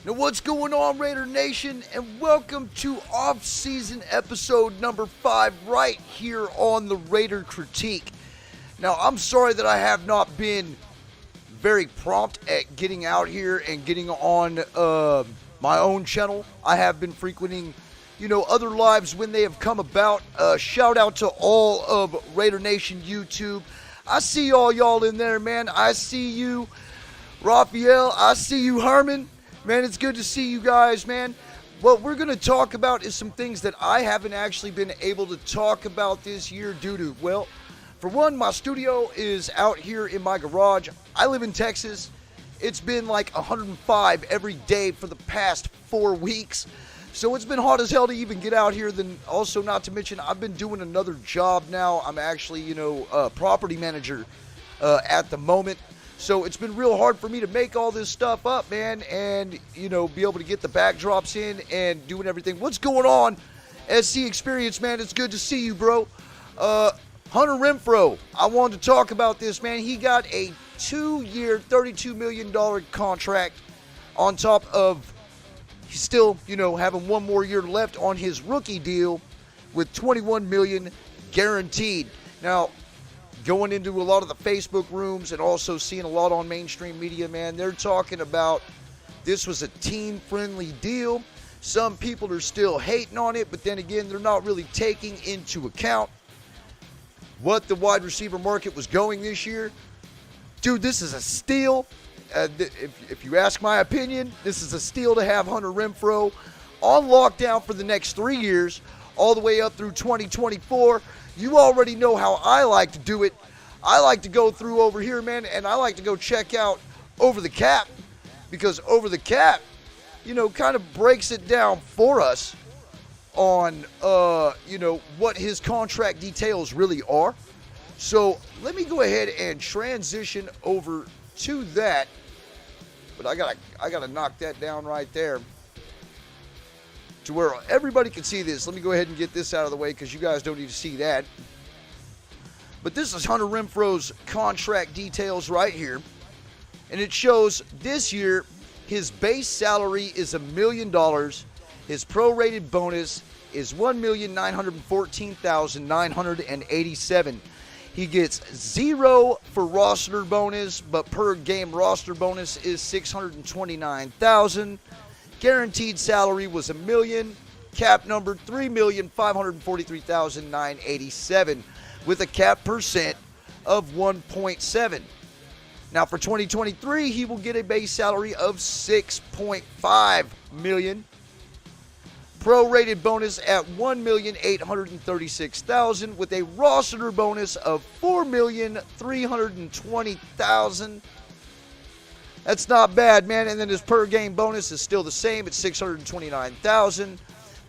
Now what's going on, Raider Nation, and welcome to off-season episode number 5 right here on the Raider Critique. Now I'm sorry that I have not been very prompt at getting out here and getting on my own channel. I have been frequenting, other lives when they have come about. Shout out to all of Raider Nation YouTube. I see all y'all in there, man. I see you, Raphael. I see you, Herman. Man, it's good to see you guys, man. What we're going to talk about is some things that I haven't actually been able to talk about this year due to, well, for one, my studio is out here in my garage. I live in Texas. It's been like 105 every day for the past 4 weeks. So it's been hot as hell to even get out here. Then also, not to mention, I've been doing another job now. I'm actually, a property manager at the moment. So it's been real hard for me to make all this stuff up, man, and, be able to get the backdrops in and doing everything. What's going on, SC Experience, man? It's good to see you, bro. Hunter Renfrow, I wanted to talk about this, man. He got a 2-year, $32 million contract on top of still, having one more year left on his rookie deal with $21 million guaranteed. Now, going into a lot of the Facebook rooms and also seeing a lot on mainstream media, man, they're talking about this was a team-friendly deal. Some people are still hating on it, but then again, they're not really taking into account what the wide receiver market was going this year. Dude, this is a steal. If you ask my opinion, this is a steal to have Hunter Renfrow on lockdown for the next 3 years, all the way up through 2024. You already know how I like to do it. I like to go through over here, man, and I like to go check out Over the Cap, because Over the Cap, kind of breaks it down for us on, what his contract details really are. So let me go ahead and transition over to that. But I gotta knock that down right there to where everybody can see this. Let me go ahead and get this out of the way because you guys don't need to see that. But this is Hunter Renfrow's contract details right here. And it shows this year his base salary is $1 million. His prorated bonus is $1,914,987. He gets 0 for roster bonus, but per game roster bonus is $629,000. Guaranteed salary was $1 million. Cap number $3,543,987 with a cap percent of 1.7. Now for 2023, he will get a base salary of $6.5 million. Prorated bonus at $1,836,000 with a roster bonus of $4,320,000. That's not bad, man. And then his per game bonus is still the same at $629,000.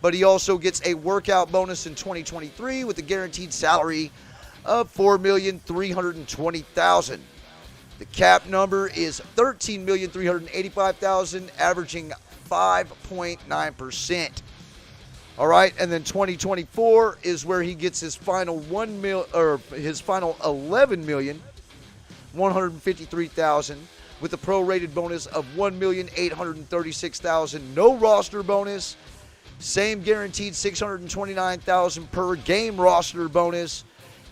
But he also gets a workout bonus in 2023 with a guaranteed salary of $4,320,000. The cap number is $13,385,000, averaging 5.9%. All right, and then 2024 is where he gets his final $11,153,000 with a prorated bonus of $1,836,000. No roster bonus. Same guaranteed $629,000 per game roster bonus.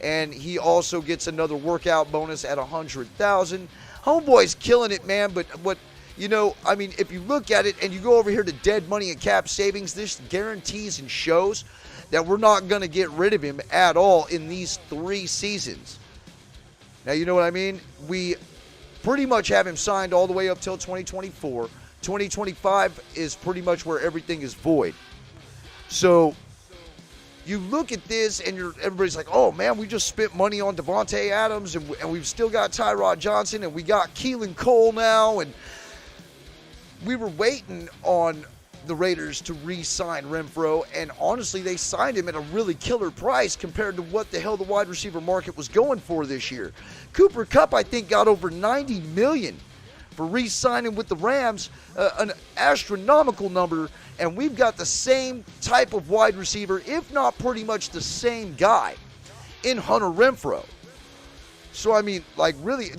And he also gets another workout bonus at $100,000. Homeboy's killing it, man. But if you look at it and you go over here to dead money and cap savings, this guarantees and shows that we're not going to get rid of him at all in these 3 seasons. Now, you know what I mean? We pretty much have him signed all the way up till 2024. 2025 is pretty much where everything is void. So you look at this and everybody's like, oh man, we just spent money on Davante Adams and we've still got Tyrod Johnson and we got Keelan Cole now, and we were waiting on the Raiders to re-sign Renfrow, and honestly, they signed him at a really killer price compared to what the hell the wide receiver market was going for this year. Cooper Kupp, I think, got over $90 million for re-signing with the Rams, an astronomical number, and we've got the same type of wide receiver, if not pretty much the same guy, in Hunter Renfrow. So, I mean, like, really,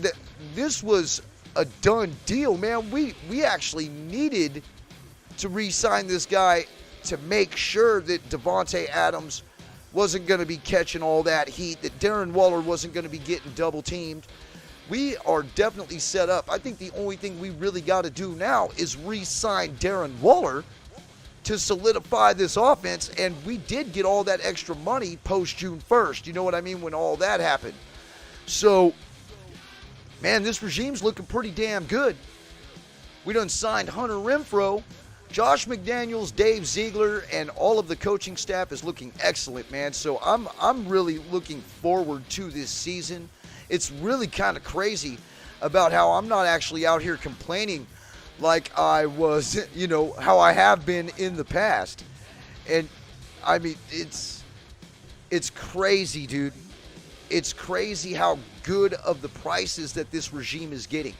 this was a done deal, man. We actually needed to re-sign this guy to make sure that Davante Adams wasn't going to be catching all that heat, that Darren Waller wasn't going to be getting double-teamed. We are definitely set up. I think the only thing we really got to do now is re-sign Darren Waller to solidify this offense, and we did get all that extra money post-June 1st. You know what I mean? When all that happened. So, man, this regime's looking pretty damn good. We done signed Hunter Renfrow. Josh McDaniels, Dave Ziegler, and all of the coaching staff is looking excellent, man. So I'm really looking forward to this season. It's really kind of crazy about how I'm not actually out here complaining like I was, how I have been in the past. And, I mean, it's crazy, dude. It's crazy how good of the prices that this regime is getting.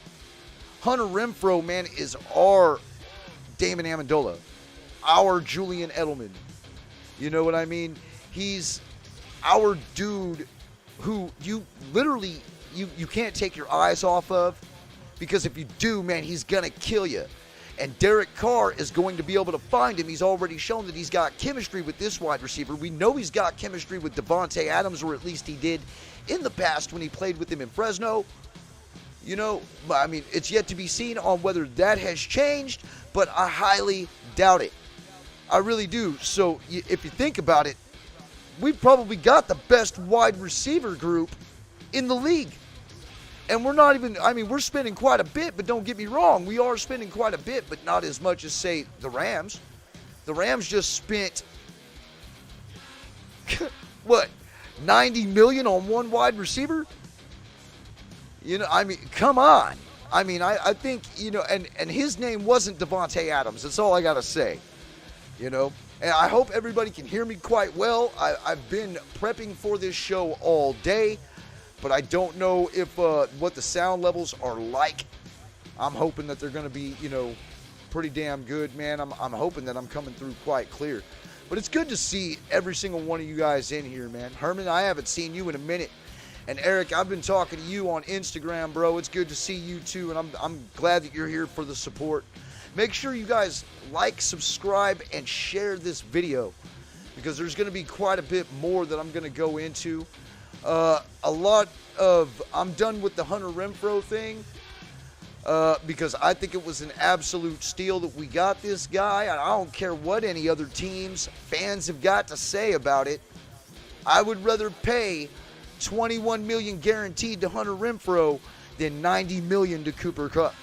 Hunter Renfrow, man, is our Damon Amendola, our Julian Edelman. You know what I mean? He's our dude who you literally, you can't take your eyes off of, because if you do, man, he's going to kill you. And Derek Carr is going to be able to find him. He's already shown that he's got chemistry with this wide receiver. We know he's got chemistry with Davante Adams, or at least he did in the past when he played with him in Fresno. I mean, it's yet to be seen on whether that has changed, but I highly doubt it. I really do. So if you think about it, we've probably got the best wide receiver group in the league. And we're not even, I mean, we're spending quite a bit, but don't get me wrong, we are spending quite a bit, but not as much as, say, the Rams. The Rams just spent, what, $90 million on one wide receiver? I mean, come on. I mean, I think, and his name wasn't Davante Adams. That's all I got to say, And I hope everybody can hear me quite well. I've been prepping for this show all day, but I don't know if what the sound levels are like. I'm hoping that they're going to be, pretty damn good, man. I'm hoping that I'm coming through quite clear. But it's good to see every single one of you guys in here, man. Herman, I haven't seen you in a minute. And Eric, I've been talking to you on Instagram, bro. It's good to see you too, and I'm glad that you're here for the support. Make sure you guys like, subscribe, and share this video, because there's going to be quite a bit more that I'm going to go into. I'm done with the Hunter Renfrow thing, because I think it was an absolute steal that we got this guy. I don't care what any other teams, fans have got to say about it. I would rather pay $21 million guaranteed to Hunter Renfrow than $90 million to Cooper Kupp.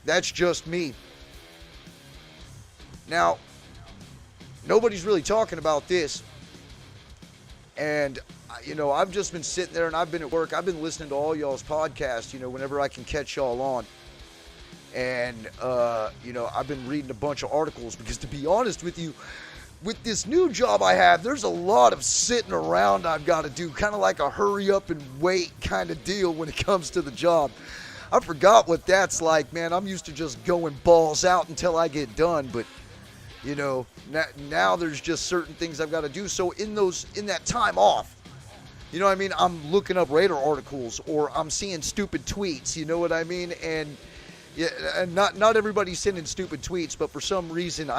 That's just me. Now, nobody's really talking about this. And, I've just been sitting there and I've been at work. I've been listening to all y'all's podcasts, whenever I can catch y'all on. And, I've been reading a bunch of articles because, to be honest with you, with this new job I have, there's a lot of sitting around I've got to do, kind of like a hurry up and wait kind of deal when it comes to the job. I forgot what that's like, man. I'm used to just going balls out until I get done, but now there's just certain things I've got to do. So in that time off, I'm looking up Raider articles or I'm seeing stupid tweets, you know what I mean? And yeah, and not everybody's sending stupid tweets, but for some reason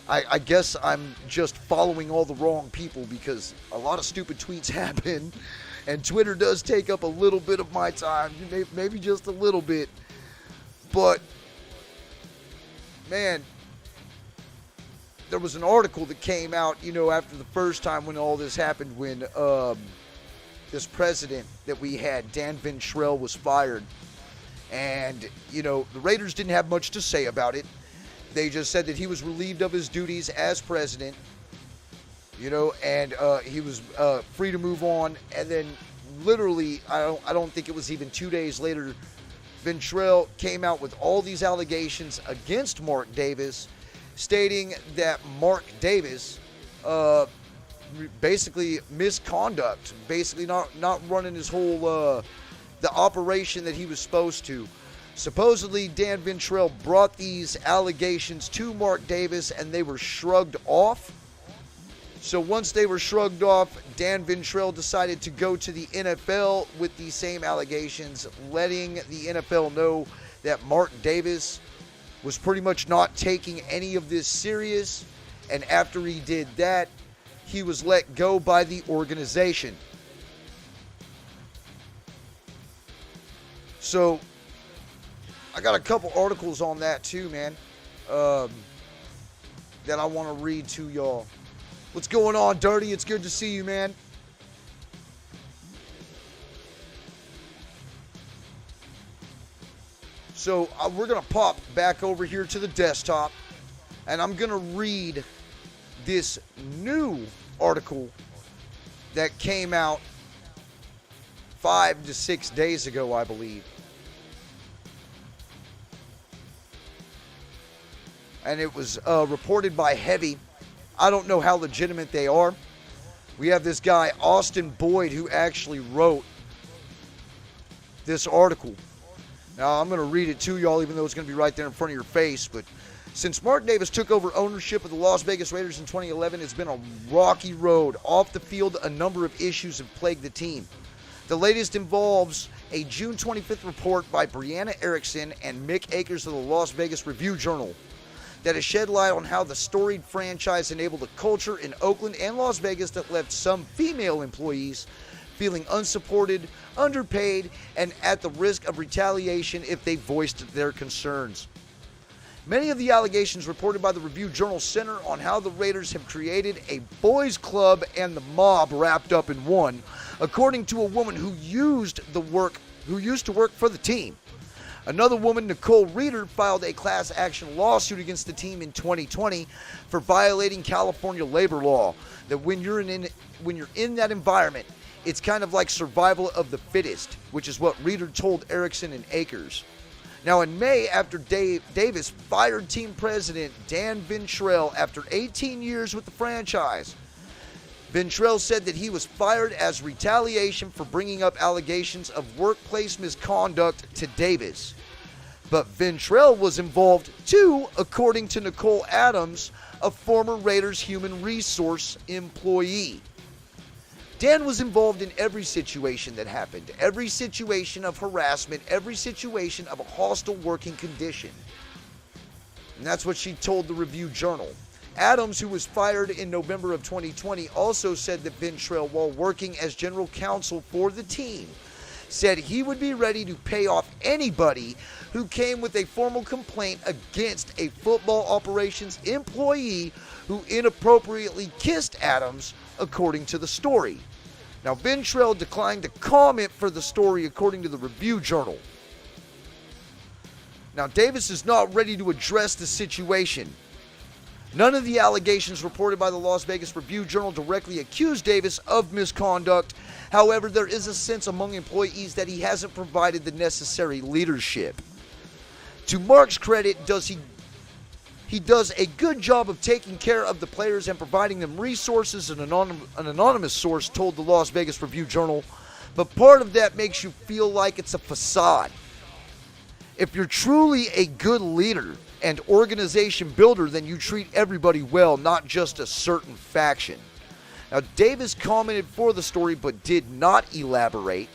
I guess I'm just following all the wrong people because a lot of stupid tweets happen, and Twitter does take up a little bit of my time, maybe just a little bit. But, man, there was an article that came out, after the first time when all this happened, when this president that we had, Dan Ventrell, was fired. And, the Raiders didn't have much to say about it. They just said that he was relieved of his duties as president, and he was free to move on. And then literally, I don't think it was even 2 days later, Ventrell came out with all these allegations against Mark Davis, stating that Mark Davis basically misconduct, basically not running his whole the operation that he was supposed to. Supposedly, Dan Ventrell brought these allegations to Mark Davis, and they were shrugged off. So once they were shrugged off, Dan Ventrell decided to go to the NFL with these same allegations, letting the NFL know that Mark Davis was pretty much not taking any of this serious. And after he did that, he was let go by the organization. So I got a couple articles on that too, man, that I want to read to y'all. What's going on, Dirty? It's good to see you, man. So we're going to pop back over here to the desktop, and I'm going to read this new article that came out 5 to 6 days ago, I believe. And it was reported by Heavy. I don't know how legitimate they are. We have this guy, Austin Boyd, who actually wrote this article. Now, I'm going to read it to y'all, even though it's going to be right there in front of your face. But since Mark Davis took over ownership of the Las Vegas Raiders in 2011, it's been a rocky road. Off the field, a number of issues have plagued the team. The latest involves a June 25th report by Brianna Erickson and Mick Akers of the Las Vegas Review-Journal that has shed light on how the storied franchise enabled a culture in Oakland and Las Vegas that left some female employees feeling unsupported, underpaid, and at the risk of retaliation if they voiced their concerns. Many of the allegations reported by the Review-Journal center on how the Raiders have created a boys' club and the mob wrapped up in one, according to a woman who used to work for the team. Another woman, Nicole Reeder, filed a class action lawsuit against the team in 2020 for violating California labor law. That when you're in that environment, it's kind of like survival of the fittest, which is what Reeder told Erickson and Akers. Now, in May, after Davis fired team president Dan Ventrell after 18 years with the franchise, Ventrell said that he was fired as retaliation for bringing up allegations of workplace misconduct to Davis. But Ventrell was involved too, according to Nicole Adams, a former Raiders human resource employee. Dan was involved in every situation that happened, every situation of harassment, every situation of a hostile working condition. And that's what she told the Review-Journal. Adams, who was fired in November of 2020, also said that Ventrell, while working as general counsel for the team, said he would be ready to pay off anybody who came with a formal complaint against a football operations employee who inappropriately kissed Adams, according to the story. Now, Ventrell declined to comment for the story according to the Review Journal. Now, Davis is not ready to address the situation. None of the allegations reported by the Las Vegas Review Journal directly accuse Davis of misconduct. However, there is a sense among employees that he hasn't provided the necessary leadership. To Mark's credit, he does a good job of taking care of the players and providing them resources, an anonymous source told the Las Vegas Review Journal. But part of that makes you feel like it's a facade. If you're truly a good leader and organization builder, then you treat everybody well, not just a certain faction. Now, Davis commented for the story but did not elaborate.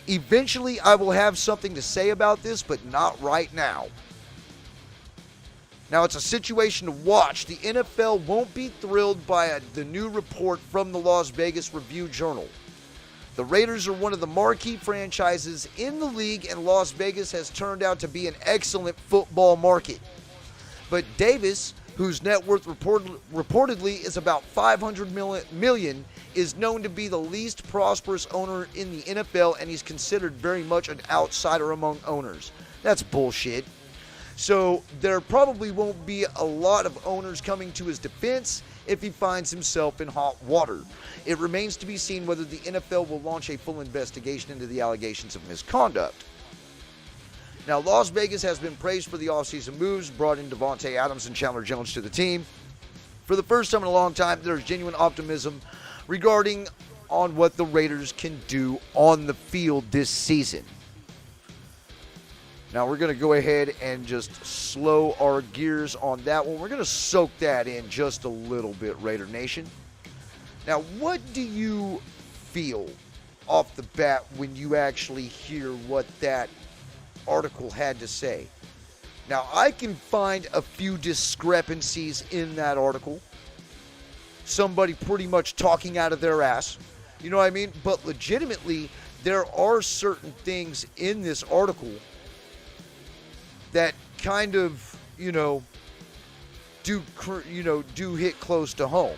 Eventually, I will have something to say about this, but not right now. Now, it's a situation to watch. The NFL won't be thrilled by the new report from the Las Vegas Review Journal. The Raiders are one of the marquee franchises in the league, and Las Vegas has turned out to be an excellent football market. But Davis, whose net worth reportedly is about $500 million, is known to be the least prosperous owner in the NFL, and he's considered very much an outsider among owners. That's bullshit. So there probably won't be a lot of owners coming to his defense if he finds himself in hot water. It remains to be seen whether the NFL will launch a full investigation into the allegations of misconduct. Now, Las Vegas has been praised for the offseason moves, brought in Devontae Adams and Chandler Jones to the team. For the first time in a long time, there's genuine optimism regarding on what the Raiders can do on the field this season. Now, we're going to go ahead and just slow our gears on that one. We're going to soak that in just a little bit, Raider Nation. Now, what do you feel off the bat when you actually hear what that article had to say? Now, I can find a few discrepancies in that article. Somebody pretty much talking out of their ass. You know what I mean? But legitimately, there are certain things in this article that kind of, do hit close to home.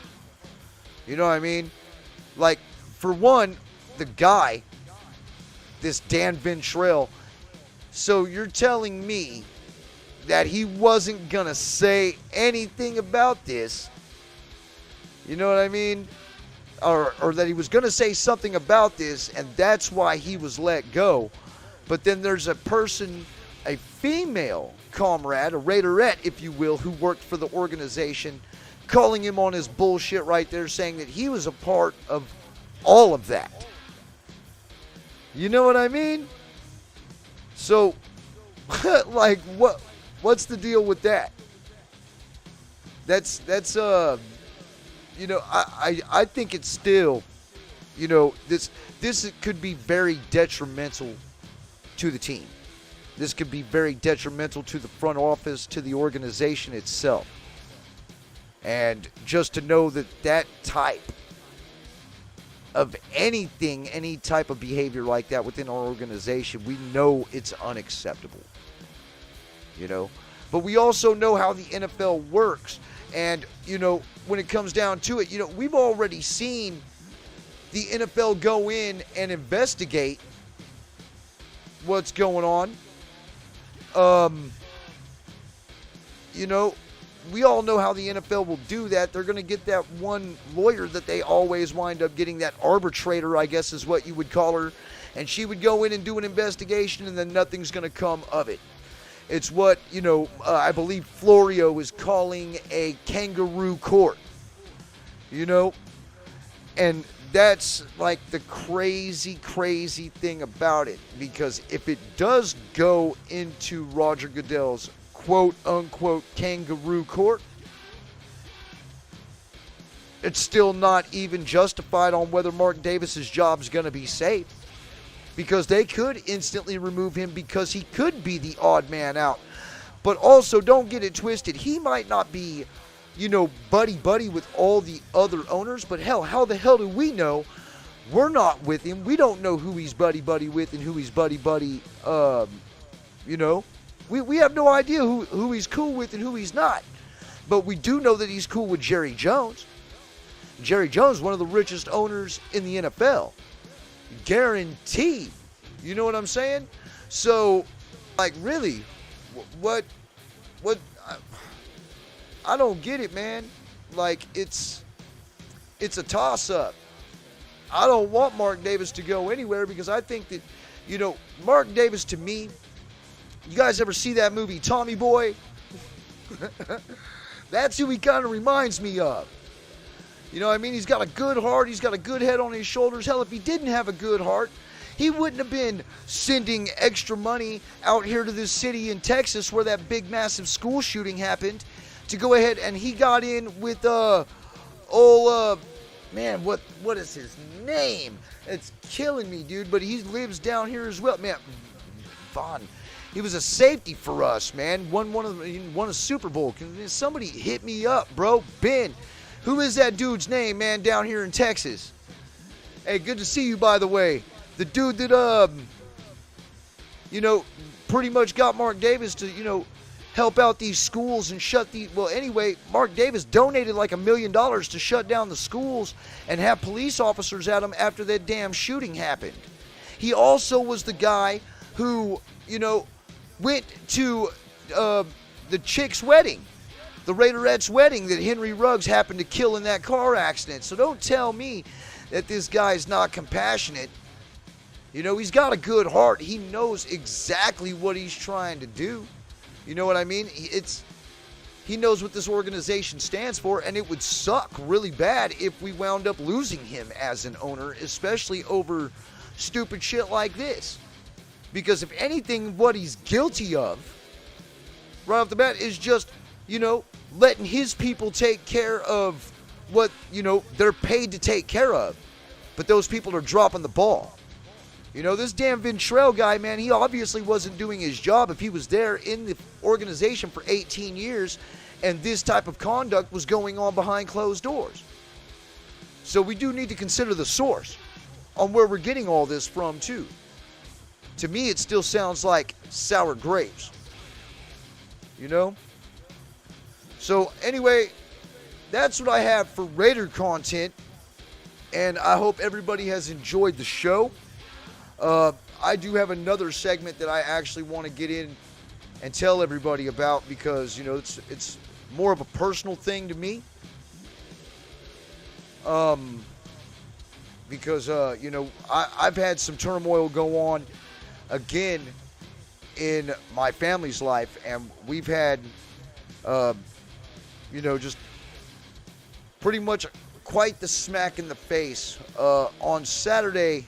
You know what I mean? Like, for one, the guy, this Dan Ventrell, so you're telling me that he wasn't going to say anything about this, you know what I mean? Or that he was going to say something about this, and that's why he was let go. But then there's a person, a female comrade, a Raiderette, if you will, who worked for the organization, calling him on his bullshit right there, saying that he was a part of all of that. You know what I mean? So, like, what's the deal with that? That's I think it's still, this could be very detrimental to the team. This could be very detrimental to the front office, to the organization itself. And just to know that type of anything, any type of behavior like that within our organization, we know it's unacceptable. But we also know how the NFL works. And, when it comes down to it, we've already seen the NFL go in and investigate what's going on. We all know how the NFL will do that. They're going to get that one lawyer that they always wind up getting, that arbitrator, I guess is what you would call her. And she would go in and do an investigation, and then nothing's going to come of it. It's what, I believe Florio is calling a kangaroo court. And that's like the crazy, crazy thing about it. Because if it does go into Roger Goodell's quote-unquote kangaroo court, it's still not even justified on whether Mark Davis's job is going to be safe. Because they could instantly remove him because he could be the odd man out. But also, don't get it twisted. He might not be, buddy-buddy with all the other owners. But hell, how the hell do we know? We're not with him. We don't know who he's buddy-buddy with and who he's buddy-buddy, We have no idea who he's cool with and who he's not. But we do know that he's cool with Jerry Jones. Jerry Jones, one of the richest owners in the NFL. Guaranteed. You know what I'm saying? So, like, really, what, I don't get it, man. Like, it's a toss-up. I don't want Mark Davis to go anywhere because I think that, Mark Davis, to me, you guys ever see that movie Tommy Boy? That's who he kind of reminds me of. You know what I mean? He's got a good heart. He's got a good head on his shoulders. Hell, if he didn't have a good heart, he wouldn't have been sending extra money out here to this city in Texas where that big, massive school shooting happened to go ahead, and he got in with, man, what is his name? It's killing me, dude, but he lives down here as well. Man, Vaughn. He was a safety for us, man. Won a Super Bowl. Can somebody hit me up, bro? Ben. Who is that dude's name, man, down here in Texas? Hey, good to see you, by the way. The dude that, pretty much got Mark Davis to, help out these schools and shut the... Well, anyway, Mark Davis donated like $1 million to shut down the schools and have police officers at them after that damn shooting happened. He also was the guy who, went to the chick's wedding. The Raiderette's wedding that Henry Ruggs happened to kill in that car accident. So don't tell me that this guy's not compassionate. He's got a good heart. He knows exactly what he's trying to do. You know what I mean? He knows what this organization stands for, and it would suck really bad if we wound up losing him as an owner, especially over stupid shit like this. Because if anything, what he's guilty of, right off the bat, is just, letting his people take care of what, they're paid to take care of. But those people are dropping the ball. This damn Ventrell guy, man, he obviously wasn't doing his job if he was there in the organization for 18 years and this type of conduct was going on behind closed doors. So we do need to consider the source on where we're getting all this from, too. To me, it still sounds like sour grapes. So, anyway, that's what I have for Raider content. And I hope everybody has enjoyed the show. I do have another segment that I actually want to get in and tell everybody about because, it's more of a personal thing to me. Because, I've had some turmoil go on again in my family's life, and we've had, just pretty much quite the smack in the face. On Saturday,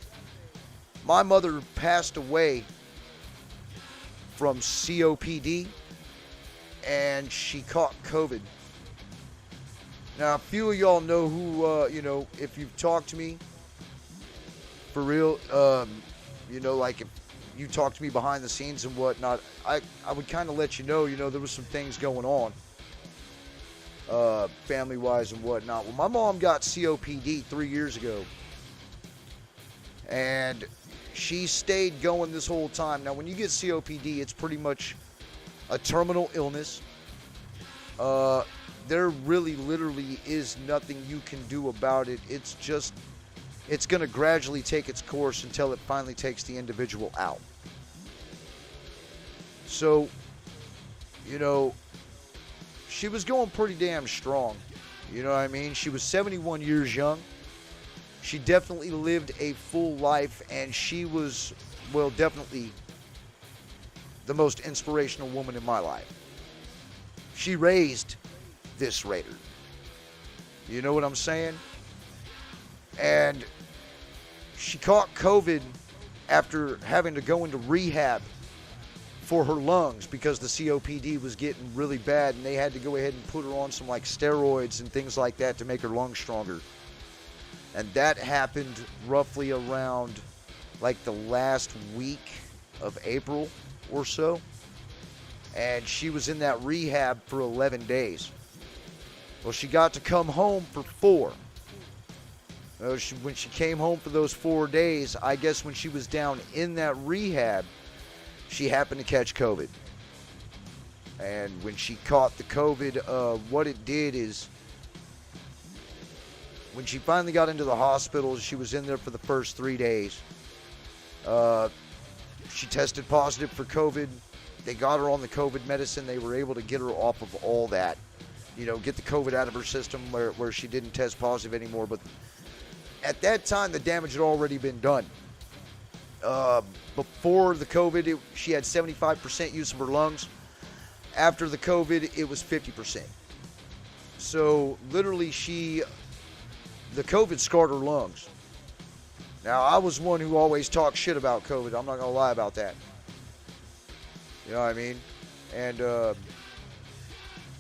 my mother passed away from COPD, and she caught COVID. Now, a few of y'all know who, if you've talked to me, for real, like if you talk to me behind the scenes and whatnot, I would kind of let you know, there was some things going on, family-wise and whatnot. Well, my mom got COPD 3 years ago, and she stayed going this whole time. Now, when you get COPD, it's pretty much a terminal illness. There really, literally is nothing you can do about it. It's going to gradually take its course until it finally takes the individual out. So, she was going pretty damn strong. You know what I mean? She was 71 years young. She definitely lived a full life, and she was, well, definitely the most inspirational woman in my life. She raised this Raider. You know what I'm saying? And she caught COVID after having to go into rehab for her lungs because the COPD was getting really bad, and they had to go ahead and put her on some like steroids and things like that to make her lungs stronger. And that happened roughly around like the last week of April or so. And she was in that rehab for 11 days. Well, she got to come home for 4. When she came home for those 4 days, I guess when she was down in that rehab, she happened to catch COVID. And when she caught the COVID, what it did is when she finally got into the hospital, she was in there for the first 3 days. She tested positive for COVID. They got her on the COVID medicine. They were able to get her off of all that. Get the COVID out of her system where she didn't test positive anymore. But at that time, the damage had already been done. Before the COVID, she had 75% use of her lungs. After the COVID, it was 50%. So literally, the COVID scarred her lungs. Now, I was one who always talked shit about COVID. I'm not going to lie about that. You know what I mean? And,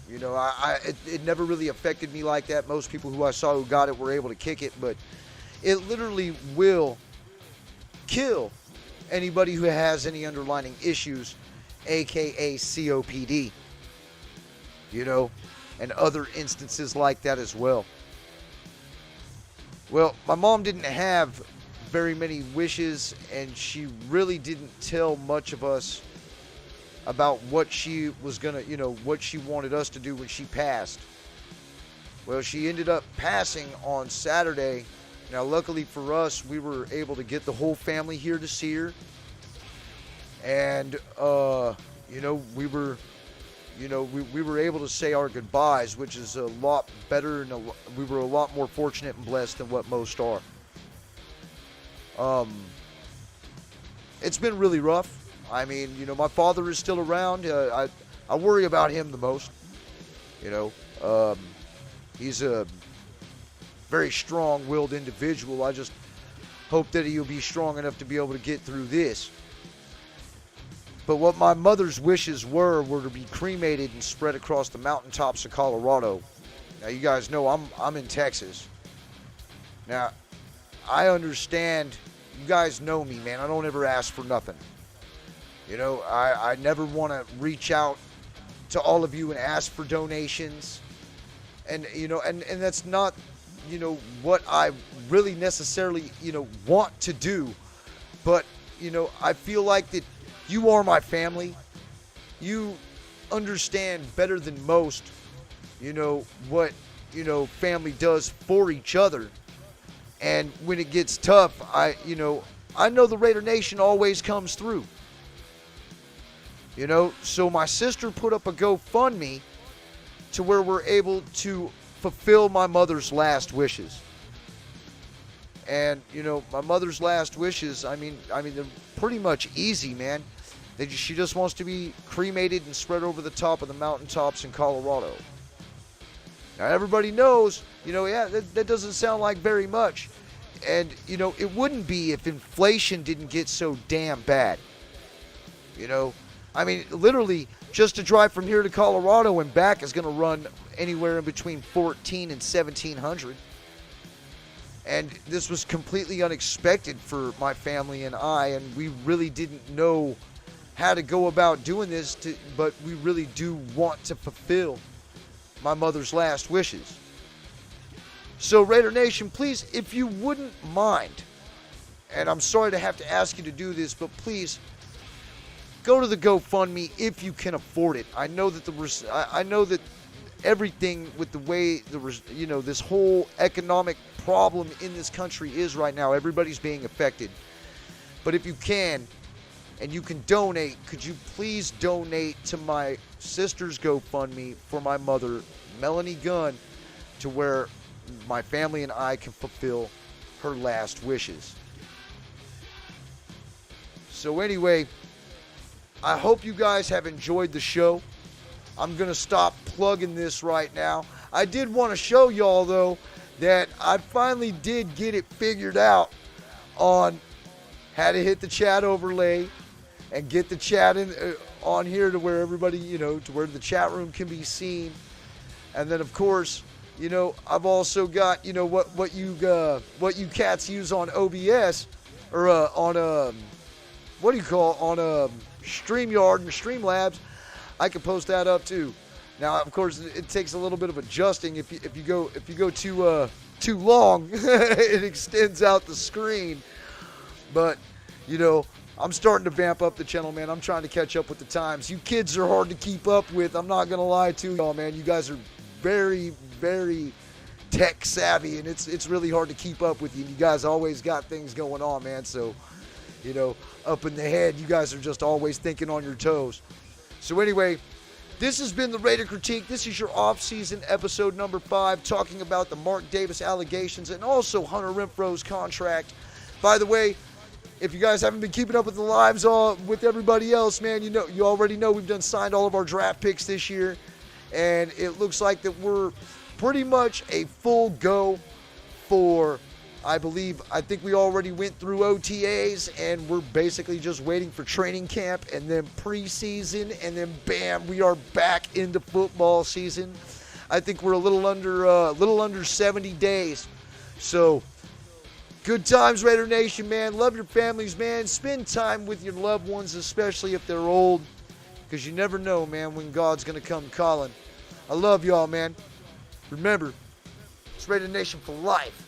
it never really affected me like that. Most people who I saw who got it were able to kick it, but it literally will kill anybody who has any underlying issues, aka COPD, and other instances like that as well. Well, my mom didn't have very many wishes, and she really didn't tell much of us about what she was gonna, what she wanted us to do when she passed. Well, she ended up passing on Saturday. Now, luckily for us, we were able to get the whole family here to see her. And, we were able to say our goodbyes, which is a lot better, and we were a lot more fortunate and blessed than what most are. It's been really rough. I mean, my father is still around. I worry about him the most. He's a very strong-willed individual. I just hope that he'll be strong enough to be able to get through this. But what my mother's wishes were to be cremated and spread across the mountaintops of Colorado. Now, you guys know I'm in Texas. Now, I understand. You guys know me, man. I don't ever ask for nothing. I never want to reach out to all of you and ask for donations. And, and that's not, what I really necessarily, want to do. But, I feel like that you are my family. You understand better than most, what, family does for each other. And when it gets tough, I know the Raider Nation always comes through. So my sister put up a GoFundMe to where we're able to fulfill my mother's last wishes. And, my mother's last wishes, I mean, they're pretty much easy, man. She just wants to be cremated and spread over the top of the mountaintops in Colorado. Now, everybody knows, that doesn't sound like very much. And, it wouldn't be if inflation didn't get so damn bad. I mean, literally, just to drive from here to Colorado and back is going to run anywhere in between $1,400 and $1,700. And this was completely unexpected for my family and I, and we really didn't know how to go about doing this, but we really do want to fulfill my mother's last wishes. So, Raider Nation, please, if you wouldn't mind, and I'm sorry to have to ask you to do this, but please, go to the GoFundMe if you can afford it. I know that I know that everything with the way this whole economic problem in this country is right now, everybody's being affected. But if you can, and you can donate, could you please donate to my sister's GoFundMe for my mother, Melanie Gunn, to where my family and I can fulfill her last wishes. So anyway, I hope you guys have enjoyed the show. I'm going to stop plugging this right now. I did want to show y'all, though, that I finally did get it figured out on how to hit the chat overlay and get the chat in on here to where everybody, to where the chat room can be seen. And then, of course, I've also got, what you cats use on OBS or on StreamYard and Streamlabs. I can post that up too. Now, of course, it takes a little bit of adjusting. If you go too long, it extends out the screen. But I'm starting to vamp up the channel, man. I'm trying to catch up with the times. You kids are hard to keep up with. I'm not gonna lie to y'all, man. You guys are very, very tech savvy, and it's really hard to keep up with you. You guys always got things going on, man. So, up in the head, you guys are just always thinking on your toes. So anyway, this has been the Raider Critique. This is your off-season episode number 5, talking about the Mark Davis allegations and also Hunter Renfrow's contract. By the way, if you guys haven't been keeping up with the lives with everybody else, man, you already know we've signed all of our draft picks this year, and it looks like that we're pretty much a full go for, I think we already went through OTAs, and we're basically just waiting for training camp and then preseason, and then bam, we are back into football season. I think we're a little under 70 days. So good times, Raider Nation, man. Love your families, man. Spend time with your loved ones, especially if they're old, because you never know, man, when God's going to come calling. I love y'all, man. Remember, it's Raider Nation for life.